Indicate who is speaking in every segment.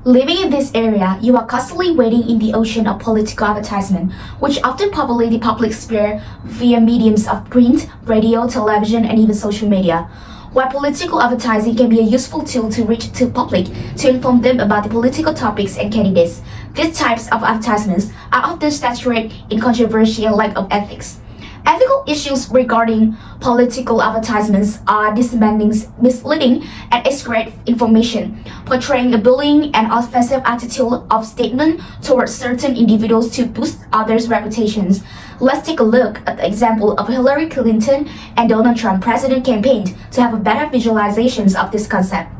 Speaker 1: Living in this area, you are constantly wading in the ocean of political advertisement, which often populate the public sphere via mediums of print, radio, television, and even social media. While political advertising can be a useful tool to reach the public to inform them about the political topics and candidates, these types of advertisements are often saturated in controversy and lack of ethics. Ethical issues regarding political advertisements are disseminating misleading and inaccurate information, portraying a bullying and offensive attitude of statement towards certain individuals to boost others' reputations. Let's take a look at the example of Hillary Clinton and Donald Trump president campaign to have a better visualizations of this concept.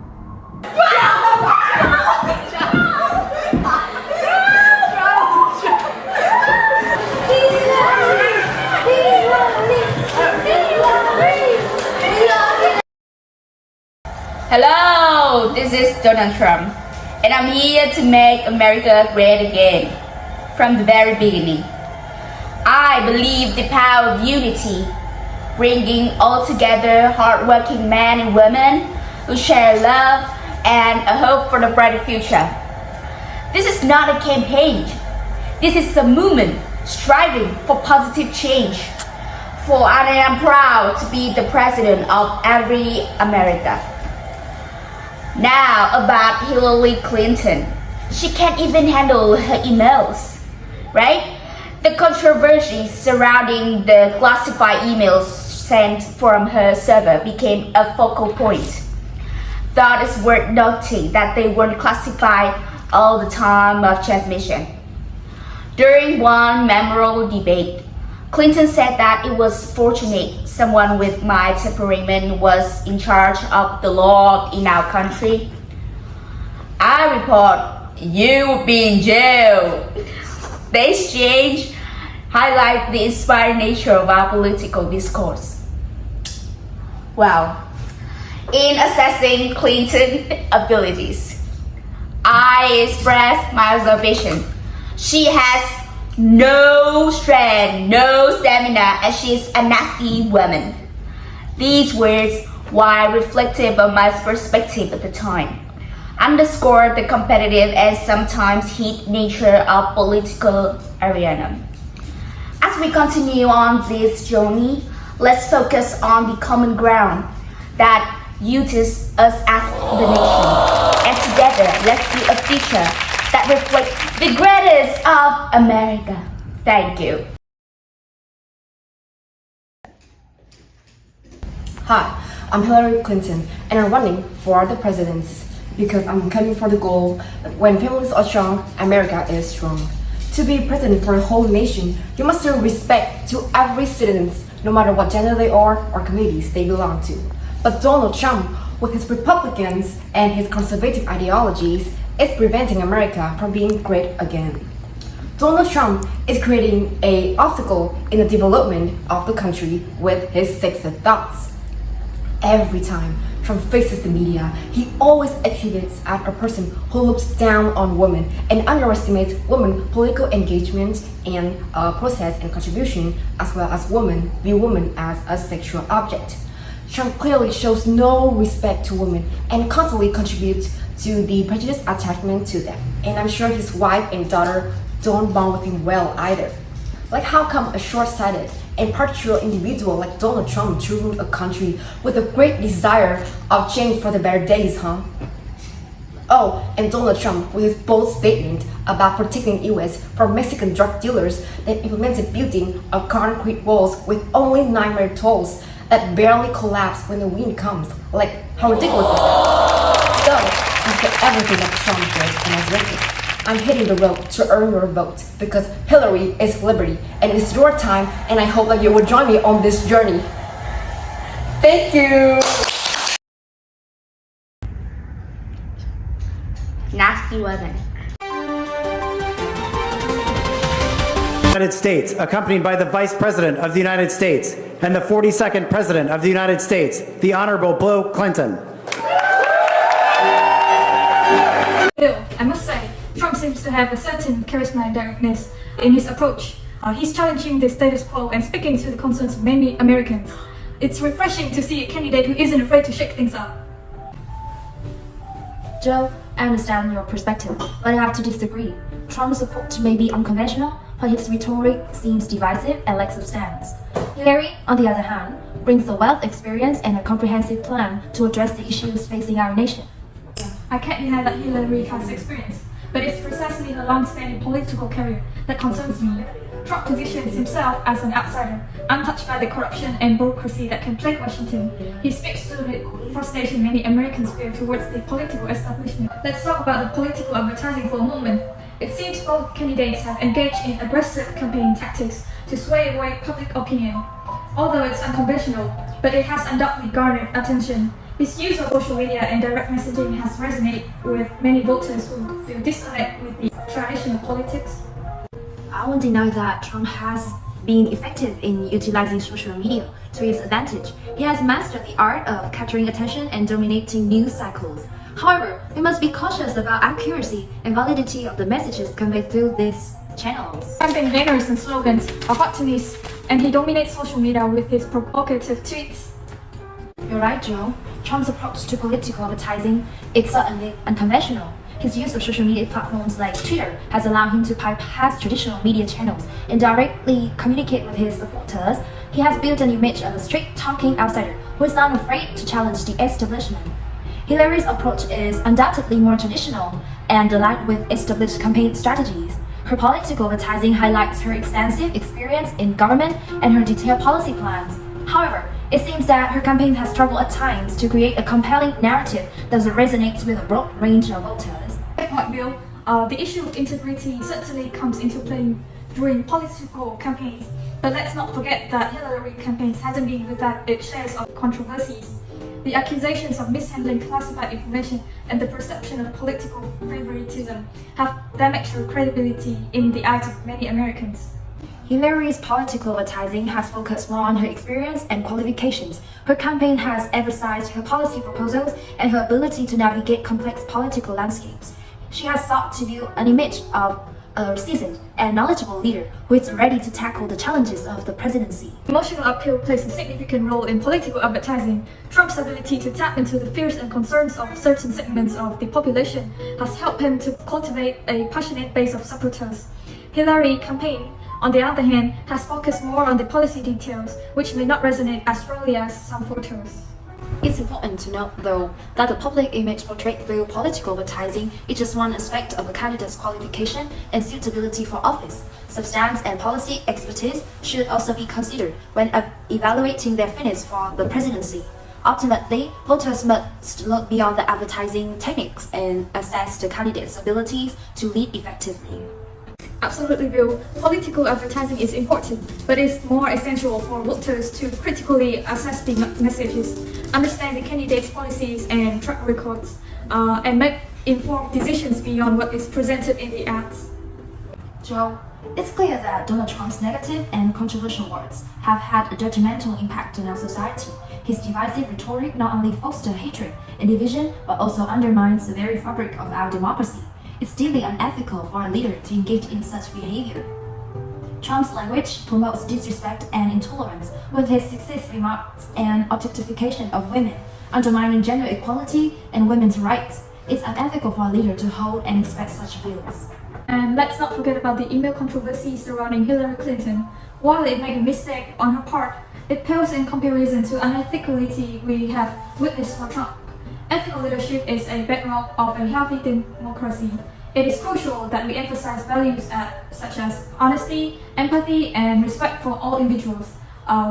Speaker 2: Hello, this is Donald Trump, and I'm here to make America great again. From the very beginning, I believe the power of unity, bringing all together hardworking men and women who share love and a hope for the brighter future. This is not a campaign. This is a movement striving for positive change. For I am proud to be the president of every America. Now about Hillary Clinton. She can't even handle her emails, right? The controversy surrounding the classified emails sent from her server became a focal point. Thought it's worth noting that they weren't classified all the time of transmission. During one memorable debate, Clinton said that it was fortunate someone with my temperament was in charge of the law in our country. I report, you would be in jail. The exchange highlight the inspiring nature of our political discourse. Well, in assessing Clinton's abilities, I express my observation. She has no strength, no stamina, and she's a nasty woman. These words, while reflective of my perspective at the time, underscore the competitive and sometimes heat nature of political arena. As we continue on this journey, let's focus on the common ground that unites us as the nation. And together, let's build a future that reflects the greatest of America. Thank you.
Speaker 3: Hi, I'm Hillary Clinton, and I'm running for the presidency because I'm coming for the goal that when families are strong, America is strong. To be president for a whole nation, you must show respect to every citizen, no matter what gender they are or communities they belong to. But Donald Trump, with his Republicans and his conservative ideologies, is preventing America from being great again. Donald Trump is creating an obstacle in the development of the country with his sexist thoughts. Every time Trump faces the media, he always exhibits as a person who looks down on women and underestimates women's political engagement and process and contribution, as well as view women as a sexual object. Trump clearly shows no respect to women and constantly contributes to the prejudiced attachment to them. And I'm sure his wife and daughter don't bond with him well either. Like, how come a short-sighted and partial individual like Donald Trump to rule a country with a great desire of change for the better days, huh? Oh, and Donald Trump, with his bold statement about protecting US from Mexican drug dealers that implemented building of concrete walls with only nightmare tolls that barely collapse when the wind comes. Like, how ridiculous is that? So, after everything that Trump did and has written, I'm hitting the road to earn your vote because Hillary is liberty and it's your time, and I hope that you will join me on this journey. Thank you!
Speaker 2: Nasty woman.
Speaker 4: United States, accompanied by the Vice President of the United States and the 42nd President of the United States, the Honorable Bill Clinton.
Speaker 5: Bill, I must say, Trump seems to have a certain charisma and directness in his approach. He's challenging the status quo and speaking to the concerns of many Americans. It's refreshing to see a candidate who isn't afraid to shake things up.
Speaker 1: Joe, I understand your perspective, but I have to disagree. Trump's support may be unconventional, but his rhetoric seems divisive and lacks substance. Hillary, on the other hand, brings a wealth of experience and a comprehensive plan to address the issues facing our nation.
Speaker 5: I can't deny that Hillary has experience, but it's precisely her long-standing political career that concerns me. Trump positions himself as an outsider, untouched by the corruption and bureaucracy that can plague Washington. He speaks to the frustration many Americans feel towards the political establishment. Let's talk about the political advertising for a moment. It seems both candidates have engaged in aggressive campaign tactics to sway away public opinion. Although it's unconventional, but it has undoubtedly garnered attention. His use of social media and direct messaging has resonated with many voters who feel disconnect with the traditional politics.
Speaker 1: I won't deny that Trump has been effective in utilizing social media to his advantage. He has mastered the art of capturing attention and dominating news cycles. However, we must be cautious about accuracy and validity of the messages conveyed through these channels.
Speaker 5: Campaign banners and slogans are hot to miss, and he dominates social media with his provocative tweets.
Speaker 1: You're right, Joe. Trump's approach to political advertising is certainly unconventional. His use of social media platforms like Twitter has allowed him to bypass traditional media channels and directly communicate with his supporters. He has built an image of a straight-talking outsider who is not afraid to challenge the establishment. Hillary's approach is undoubtedly more traditional and aligned with established campaign strategies. Her political advertising highlights her extensive experience in government and her detailed policy plans. However, it seems that her campaign has struggled at times to create a compelling narrative that resonates with a broad range of voters.
Speaker 5: Good point, Bill. The issue of integrity certainly comes into play during political campaigns, but let's not forget that Hillary campaigns hasn't been without its shares of controversies. The accusations of mishandling classified information and the perception of political favoritism have damaged her credibility in the eyes of many Americans.
Speaker 1: Hillary's political advertising has focused more on her experience and qualifications. Her campaign has emphasized her policy proposals and her ability to navigate complex political landscapes. She has sought to build an image of a seasoned and knowledgeable leader who is ready to tackle the challenges of the presidency.
Speaker 5: Emotional appeal plays a significant role in political advertising. Trump's ability to tap into the fears and concerns of certain segments of the population has helped him to cultivate a passionate base of supporters. Hillary's campaign, on the other hand, has focused more on the policy details, which may not resonate as strongly as some voters.
Speaker 1: It's important to note, though, that the public image portrayed through political advertising is just one aspect of a candidate's qualification and suitability for office. Substance and policy expertise should also be considered when evaluating their fitness for the presidency. Ultimately, voters must look beyond the advertising techniques and assess the candidate's abilities to lead effectively.
Speaker 5: Absolutely, Bill. Political advertising is important, but it's more essential for voters to critically assess the messages, understand the candidates' policies and track records, and make informed decisions beyond what is presented in the ads.
Speaker 1: Joe, it's clear that Donald Trump's negative and controversial words have had a detrimental impact on our society. His divisive rhetoric not only fosters hatred and division, but also undermines the very fabric of our democracy. It's deeply unethical for a leader to engage in such behavior. Trump's language promotes disrespect and intolerance with his sexist remarks and objectification of women, undermining gender equality and women's rights. It's unethical for a leader to hold and expect such views.
Speaker 5: And let's not forget about the email controversy surrounding Hillary Clinton. While it made a mistake on her part, it pales in comparison to unethicality we have witnessed for Trump. Ethical leadership is a bedrock of a healthy democracy. It is crucial that we emphasize values such as honesty, empathy, and respect for all individuals.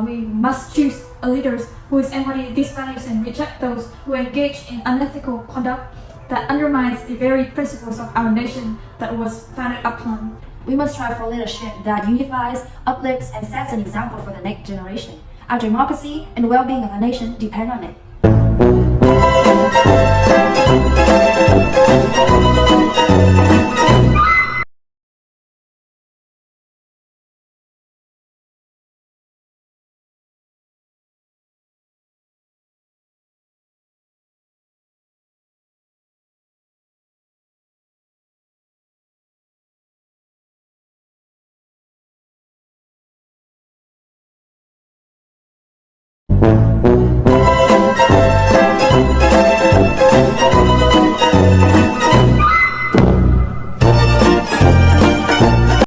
Speaker 5: We must choose leaders who embody these values and reject those who engage in unethical conduct that undermines the very principles of our nation that was founded upon.
Speaker 1: We must strive for leadership that unifies, uplifts, and sets an example for the next generation. Our democracy and the well-being of our nation depend on it.